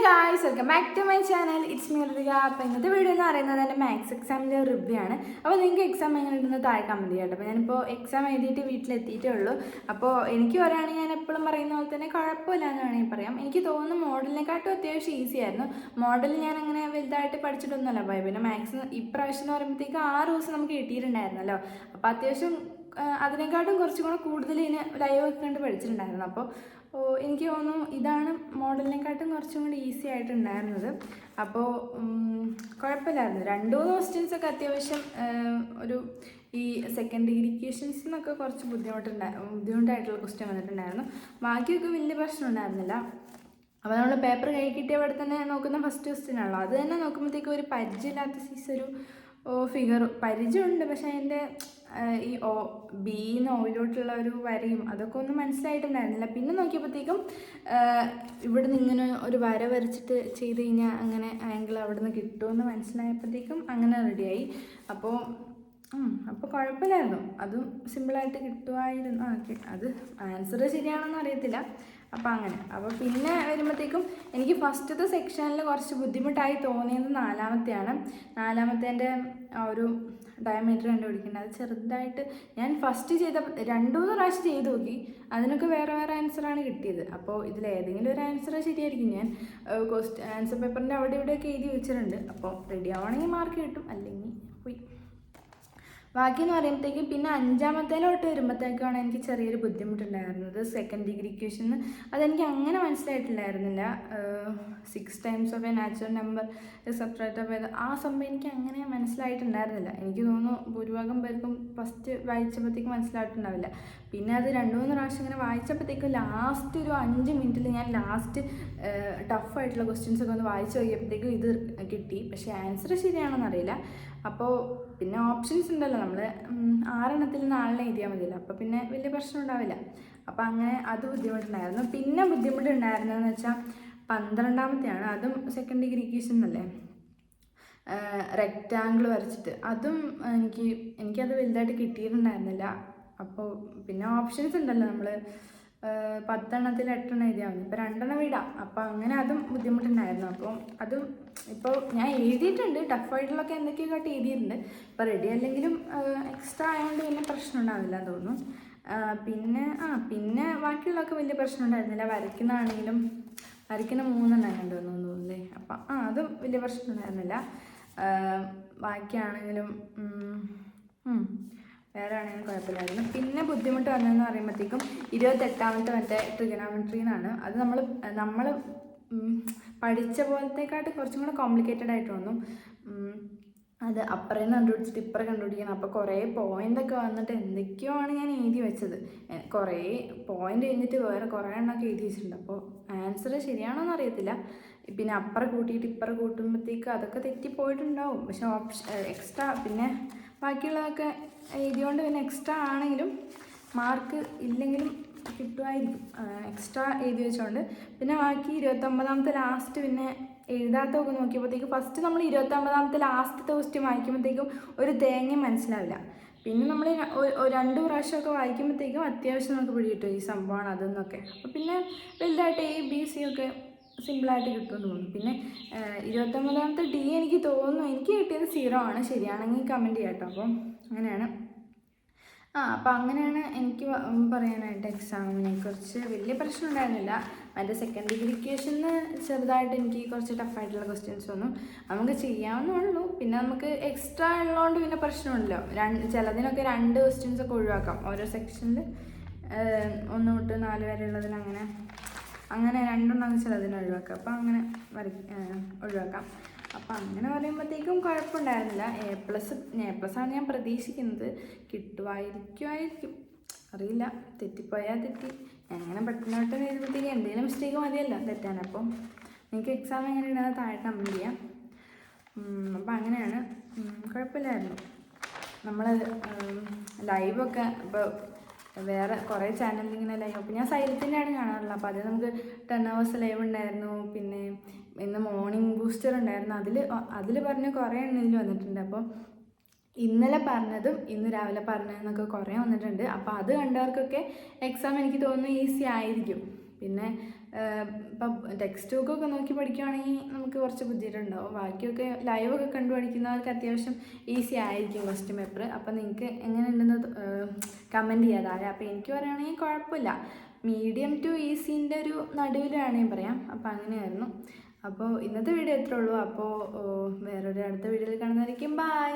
Guys, welcome back to my channel. It's me Ritika. അപ്പോൾ ഇന്നത്തെ video എന്ന് പറയുന്നത് എൻ്റെ മാത്സ് എക്സാമിൻ്റെ റിവ്യൂ ആണ്. അപ്പോൾ നിങ്ങൾക്ക് എക്സാം എങ്ങനെ ഉണ്ടെന്ന് താഴെ കമൻറ്റ് ചെയ്യാം. അപ്പോൾ ഞാനിപ്പോൾ എക്സാം എഴുതിയിട്ട് വീട്ടിലെത്തിയിട്ടേ ഉള്ളൂ. അപ്പോൾ എനിക്ക് പറയുകയാണെങ്കിൽ ഞാൻ എപ്പോഴും പറയുന്ന പോലെ തന്നെ കുഴപ്പമില്ല എന്ന് വേണമെങ്കിൽ പറയാം. എനിക്ക് തോന്നുന്നു മോഡലിനെക്കാട്ടും അത്യാവശ്യം ഈസി ആയിരുന്നു. മോഡൽ ഞാൻ അങ്ങനെ വലുതായിട്ട് പഠിച്ചിട്ടൊന്നുമല്ല പോയി. പിന്നെ മാത്സ് ഇപ്രാവശ്യം എന്ന് പറയുമ്പോഴത്തേക്ക് 6 ദിവസം നമുക്ക് കിട്ടിയിട്ടുണ്ടായിരുന്നല്ലോ. അപ്പോൾ അത്യാവശ്യം അതിനെക്കാട്ടും കുറച്ചും കൂടെ കൂടുതൽ ഇതിന് ലൈവ് ഒക്കെ കണ്ട് പഠിച്ചിട്ടുണ്ടായിരുന്നു. അപ്പോൾ എനിക്ക് തോന്നുന്നു ഇതാണ് മോഡലിനെക്കാട്ടും കുറച്ചും കൂടി ഈസി ആയിട്ടുണ്ടായിരുന്നത്. അപ്പോൾ കുഴപ്പമില്ലായിരുന്നു. 2-3 ക്വസ്റ്റ്യൻസൊക്കെ അത്യാവശ്യം ഒരു ഈ സെക്കൻഡ് ഡിഗ്രി ഇക്വേഷൻസ് എന്നൊക്കെ കുറച്ച് ബുദ്ധിമുട്ടായിട്ടുള്ള ക്വസ്റ്റ്യൻ വന്നിട്ടുണ്ടായിരുന്നു. ബാക്കിയൊക്കെ വലിയ പ്രശ്നം ഉണ്ടായിരുന്നില്ല. അപ്പോൾ നമ്മൾ പേപ്പർ കൈ കിട്ടിയവിടെ തന്നെ നോക്കുന്ന ഫസ്റ്റ് ക്വസ്റ്റ്യൻ ആണല്ലോ. അത് തന്നെ നോക്കുമ്പോഴത്തേക്കും ഒരു പരിചയമില്ലാത്ത സൈസ് ഒരു ഫിഗർ പരിചയമുണ്ട്, പക്ഷേ അതിൻ്റെ ഈ ബിന്ന് ഓയിലോട്ടുള്ള ഒരു വരയും അതൊക്കെ ഒന്നും മനസ്സിലായിട്ടുണ്ടായിരുന്നില്ല. പിന്നെ നോക്കിയപ്പോഴത്തേക്കും ഇവിടെ നിന്ന് ഇങ്ങനെ ഒരു വര വരച്ചിട്ട് ചെയ്ത് കഴിഞ്ഞാൽ അങ്ങനെ ആംഗിൾ അവിടെ നിന്ന് കിട്ടുമെന്ന് മനസ്സിലായപ്പോഴത്തേക്കും അങ്ങനെ റെഡിയായി. അപ്പോൾ കുഴപ്പമില്ലായിരുന്നു. അതും സിമ്പിളായിട്ട് കിട്ടുമായിരുന്നു. അത് ആൻസർ ശരിയാണെന്ന് അറിയത്തില്ല. അപ്പോൾ അങ്ങനെ. അപ്പോൾ പിന്നെ വരുമ്പോഴത്തേക്കും എനിക്ക് ഫസ്റ്റത്തെ സെക്ഷനിൽ കുറച്ച് ബുദ്ധിമുട്ടായി തോന്നിയത് നാലാമത്തേൻ്റെ ആ ഒരു ഡയമീറ്റർ കണ്ടുപിടിക്കേണ്ടത്. അത് ചെറുതായിട്ട് ഞാൻ ഫസ്റ്റ് ചെയ്ത 2-3 പ്രാവശ്യം ചെയ്ത് നോക്കി. അതിനൊക്കെ വേറെ ആൻസറാണ് കിട്ടിയത്. അപ്പോൾ ഇതിലേതെങ്കിലും ഒരു ആൻസർ ശരിയായിരിക്കും. ഞാൻ ആൻസർ പേപ്പറിൻ്റെ അവിടെ ഇവിടെയൊക്കെ എഴുതി വെച്ചിട്ടുണ്ട്. അപ്പോൾ റെഡി ആവണമെങ്കിൽ മാർക്ക് കിട്ടും, അല്ലെങ്കിൽ പോയി. ബാക്കിയെന്ന് പറയുമ്പോഴത്തേക്കും പിന്നെ 5ാമത്തേലോട്ട് വരുമ്പോഴത്തേക്കാണ് എനിക്ക് ചെറിയൊരു ബുദ്ധിമുട്ടുണ്ടായിരുന്നത്. സെക്കൻഡ് ഡിഗ്രി ഇക്വേഷന് അതെനിക്ക് അങ്ങനെ മനസ്സിലായിട്ടില്ലായിരുന്നില്ല. 6 times of A natural number separate of ആ സംഭവം എനിക്ക് അങ്ങനെ മനസ്സിലായിട്ടുണ്ടായിരുന്നില്ല. എനിക്ക് തോന്നുന്നു ഭൂരിഭാഗം പേർക്കും ഫസ്റ്റ് വായിച്ചപ്പോഴത്തേക്കും മനസ്സിലായിട്ടുണ്ടാവില്ല. പിന്നെ അത് 2-3 പ്രാവശ്യം ഇങ്ങനെ വായിച്ചപ്പോഴത്തേക്കും ലാസ്റ്റ് ഒരു 5 മിനിറ്റിൽ ഞാൻ ടഫായിട്ടുള്ള ക്വസ്റ്റ്യൻസ് ഒക്കെ ഒന്ന് വായിച്ച് നോക്കിയപ്പോഴത്തേക്കും ഇത് കിട്ടി. പക്ഷേ ആൻസർ ശരിയാണെന്ന് അറിയില്ല. അപ്പോൾ പിന്നെ ഓപ്ഷൻസ് ഉണ്ടല്ലോ, നമ്മൾ 6 4 എഴുതിയാൽ മതിയല്ലോ. അപ്പോൾ പിന്നെ വലിയ പ്രശ്നം ഉണ്ടാവില്ല. അപ്പോൾ അങ്ങനെ അത് ബുദ്ധിമുട്ടുണ്ടായിരുന്നു. പിന്നെ ബുദ്ധിമുട്ടുണ്ടായിരുന്നതെന്ന് വെച്ചാൽ 12ാമത്തെയാണ്. അതും സെക്കൻഡ് ഡിഗ്രി ഇക്വേഷൻ എന്നല്ലേ, റെക്റ്റാങ്കിൾ വരച്ചിട്ട്. അതും എനിക്കത് വലുതായിട്ട് കിട്ടിയിട്ടുണ്ടായിരുന്നില്ല. അപ്പോൾ പിന്നെ ഓപ്ഷൻസ് ഉണ്ടല്ലോ, നമ്മൾ 10 8 എഴുതിയാൽ മതി. ഇപ്പോൾ 2 വിടാം. അപ്പോൾ അങ്ങനെ അതും ബുദ്ധിമുട്ടുണ്ടായിരുന്നു. അപ്പോൾ അതും ഇപ്പോൾ ഞാൻ എഴുതിയിട്ടുണ്ട്. ടഫായിട്ടുള്ളൊക്കെ എന്തൊക്കെയോ എഴുതിയിട്ടുണ്ട്. ഇപ്പോൾ റെഡി അല്ലെങ്കിലും എക്സ്ട്രാ ആയതുകൊണ്ട് വലിയ പ്രശ്നം ഉണ്ടാവില്ല തോന്നുന്നു. പിന്നെ ബാക്കിയുള്ളതൊക്കെ വലിയ പ്രശ്നം ഉണ്ടായിരുന്നില്ല. വരയ്ക്കുന്ന 3 കണ്ടു തോന്നുന്നേ. അപ്പം അതും വലിയ പ്രശ്നം ഉണ്ടായിരുന്നില്ല. ബാക്കിയാണെങ്കിലും വേറെ ആണെങ്കിലും കുഴപ്പമില്ലായിരുന്നു. പിന്നെ ബുദ്ധിമുട്ട് വന്നതെന്ന് പറയുമ്പോഴത്തേക്കും 28ാമത്തെ മറ്റേ ട്രിഗണോമെട്രി എന്നാണ്. അത് നമ്മൾ പഠിച്ച പോലത്തെക്കാട്ട് കുറച്ചും കൂടെ കോംപ്ലിക്കേറ്റഡ് ആയിട്ട് തോന്നും. അത് അപ്പുറേന്ന് കണ്ടുപിടിച്ചിട്ട് ഇപ്പുറം കണ്ടുപിടിക്കണം. അപ്പോൾ കുറേ പോയിൻ്റൊക്കെ വന്നിട്ട് എന്തൊക്കെയോ ആണ് ഞാൻ എഴുതി വെച്ചത്. കുറേ പോയിൻ്റ് കഴിഞ്ഞിട്ട് വേറെ കുറേ എണ്ണമൊക്കെ എഴുതി വെച്ചിട്ടുണ്ട്. അപ്പോൾ ആൻസർ ശരിയാണോന്ന് അറിയത്തില്ല. പിന്നെ അപ്പുറം കൂട്ടിയിട്ട് ഇപ്പുറം കൂട്ടുമ്പോഴത്തേക്ക് അതൊക്കെ തെറ്റിപ്പോയിട്ടുണ്ടാവും. പക്ഷെ എക്സ്ട്രാ പിന്നെ ബാക്കിയുള്ളതൊക്കെ എഴുതിയോണ്ട് പിന്നെ എക്സ്ട്രാ ആണെങ്കിലും മാർക്ക് ഇല്ലെങ്കിലും കിട്ടുമായിരിക്കും, എക്സ്ട്രാ എഴുതി വെച്ചോണ്ട്. പിന്നെ ബാക്കി 29ാമത്തെ ലാസ്റ്റ് പിന്നെ എഴുതാത്തൊക്കെ നോക്കിയപ്പോഴത്തേക്ക് ഫസ്റ്റ് നമ്മൾ 29ാമത്തെ ലാസ്റ്റത്തെ ക്വസ്റ്റ്യൻ വായിക്കുമ്പോഴത്തേക്കും ഒരു തേങ്ങയും മനസ്സിലാവില്ല. പിന്നെ നമ്മൾ 2 പ്രാവശ്യമൊക്കെ വായിക്കുമ്പോഴത്തേക്കും അത്യാവശ്യം നമുക്ക് പിടികിട്ടും ഈ സംഭവമാണ് അതെന്നൊക്കെ. അപ്പോൾ പിന്നെ വലുതായിട്ട് ABC ഒക്കെ സിമ്പിളായിട്ട് കിട്ടുമെന്ന് തോന്നുന്നു. പിന്നെ 29ാമത്തെ D എനിക്ക് തോന്നുന്നു എനിക്ക് കിട്ടിയത് 0 ആണ്. ശരിയാണെങ്കിൽ കമൻറ്റ് ചെയ്യാം കേട്ടോ. അപ്പോൾ അങ്ങനെയാണ്. അപ്പോൾ അങ്ങനെയാണ് എനിക്ക് പറയാനായിട്ട്. എക്സാമിനെ കുറിച്ച് വലിയ പ്രശ്നം ഉണ്ടായിരുന്നില്ല. മറ്റേ സെക്കൻഡ് ഡിഗ്രി ഇക്വേഷന് ചെറുതായിട്ട് എനിക്ക് കുറച്ച് ടഫായിട്ടുള്ള ക്വസ്റ്റ്യൻസ് ഒന്നും നമുക്ക് ചെയ്യാവുന്നുള്ളൂ. പിന്നെ നമുക്ക് എക്സ്ട്രാ ഉള്ളതുകൊണ്ട് പിന്നെ പ്രശ്നമില്ലല്ലോ. ചിലതിനൊക്കെ 2 ക്വസ്റ്റ്യൻസ് ഒക്കെ ഒഴിവാക്കാം. ഓരോ സെക്ഷനിൽ 1 തൊട്ട് 4 വരെ ഉള്ളതിന് അങ്ങനെ 2 ചിലതിന് ഒഴിവാക്കാം. അപ്പോൾ അങ്ങനെ ഒഴിവാക്കാം. അപ്പം അങ്ങനെ പറയുമ്പോഴത്തേക്കും കുഴപ്പമുണ്ടായിരുന്നില്ല. A+ ആണ് ഞാൻ പ്രതീക്ഷിക്കുന്നത്. കിട്ടുമായിരിക്കും, അറിയില്ല. തെറ്റിപ്പോയാൽ തെറ്റി. അങ്ങനെ പെട്ടെന്നോട്ട് എഴുതുമ്പോഴത്തേക്കും എന്തെങ്കിലും മിസ്റ്റേക്ക് മതിയല്ലോ തെറ്റാൻ. അപ്പം നിങ്ങൾക്ക് എക്സാം എങ്ങനെ ഉണ്ടെന്ന് താഴെ കമൻറ്റ് ചെയ്യാം. അപ്പം അങ്ങനെയാണ്. കുഴപ്പമില്ലായിരുന്നു. നമ്മൾ ലൈവൊക്കെ ഇപ്പോൾ വേറെ കുറേ ചാനലിൽ ഇങ്ങനെ ലൈവ്, അപ്പോൾ ഞാൻ സൈലത്തിൻ്റെയാണ് കാണാറുള്ളത്. അപ്പോൾ അത് നമുക്ക് 10 hours ലൈവ് ഉണ്ടായിരുന്നു. പിന്നെ ഇന്ന് മോർണിംഗ് ബൂസ്റ്റർ ഉണ്ടായിരുന്നു. അതിൽ പറഞ്ഞ കുറേ എണ്ണത്തിൽ വന്നിട്ടുണ്ട്. അപ്പോൾ ഇന്നലെ പറഞ്ഞതും ഇന്ന് രാവിലെ പറഞ്ഞതെന്നൊക്കെ കുറേ വന്നിട്ടുണ്ട്. അപ്പോൾ അത് കണ്ടവർക്കൊക്കെ എക്സാം എനിക്ക് തോന്നുന്നു ഈസി ആയിരിക്കും. പിന്നെ ഇപ്പം ടെക്സ്റ്റ് ബുക്കൊക്കെ നോക്കി പഠിക്കുകയാണെങ്കിൽ നമുക്ക് കുറച്ച് ബുദ്ധിമുട്ടുണ്ടാവും. ബാക്കിയൊക്കെ ലൈവൊക്കെ കണ്ടു പഠിക്കുന്നവർക്ക് അത്യാവശ്യം ഈസി ആയിരിക്കും ക്വസ്റ്റ്യൻ പേപ്പർ. അപ്പം നിങ്ങൾക്ക് എങ്ങനെയുണ്ടെന്ന് കമൻറ്റ് ചെയ്യാം താഴെ. അപ്പോൾ എനിക്ക് പറയുകയാണെങ്കിൽ കുഴപ്പമില്ല, മീഡിയം ടു ഈസിൻ്റെ ഒരു നടുവിൽ വേണമെങ്കിൽ പറയാം. അപ്പോൾ അങ്ങനെയായിരുന്നു. അപ്പോൾ ഇന്നത്തെ വീഡിയോ ഇത്രേ ഉള്ളൂ. അപ്പോൾ വേറൊരു അടുത്ത വീഡിയോയിൽ കാണുന്നതായിരിക്കും. ബൈ.